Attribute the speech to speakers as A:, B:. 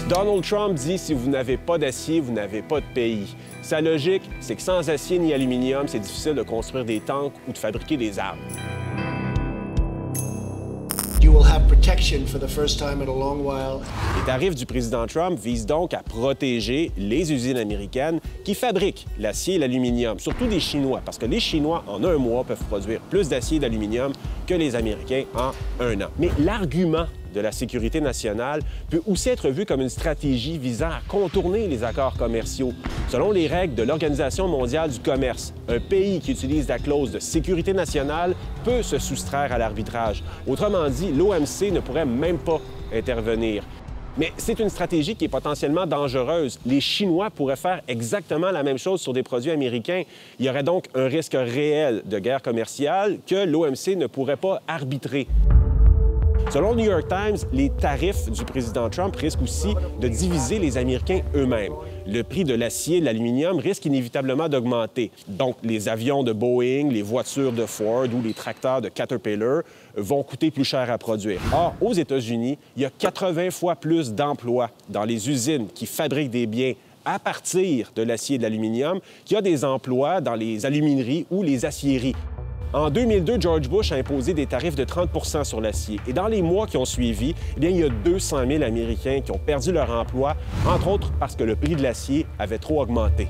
A: Donald Trump dit « Si vous n'avez pas d'acier, vous n'avez pas de pays ». Sa logique, c'est que sans acier ni aluminium, c'est difficile de construire des tanks ou de fabriquer des armes.
B: You will have protection for the first time in a long while.
A: Les tarifs du président Trump visent donc à protéger les usines américaines qui fabriquent l'acier et l'aluminium, surtout des Chinois, parce que les Chinois, en un mois, peuvent produire plus d'acier et d'aluminium que les Américains en un an. Mais l'argument de la sécurité nationale peut aussi être vu comme une stratégie visant à contourner les accords commerciaux. Selon les règles de l'Organisation mondiale du commerce, un pays qui utilise la clause de sécurité nationale peut se soustraire à l'arbitrage. Autrement dit, l'OMC ne pourrait même pas intervenir. Mais c'est une stratégie qui est potentiellement dangereuse. Les Chinois pourraient faire exactement la même chose sur des produits américains. Il y aurait donc un risque réel de guerre commerciale que l'OMC ne pourrait pas arbitrer. Selon le New York Times, les tarifs du président Trump risquent aussi de diviser les Américains eux-mêmes. Le prix de l'acier et de l'aluminium risque inévitablement d'augmenter. Donc, les avions de Boeing, les voitures de Ford ou les tracteurs de Caterpillar vont coûter plus cher à produire. Or, aux États-Unis, il y a 80 fois plus d'emplois dans les usines qui fabriquent des biens à partir de l'acier et de l'aluminium qu'il y a des emplois dans les alumineries ou les aciéries. En 2002, George Bush a imposé des tarifs de 30 % sur l'acier. Et dans les mois qui ont suivi, eh bien, il y a 200 000 Américains qui ont perdu leur emploi, entre autres parce que le prix de l'acier avait trop augmenté.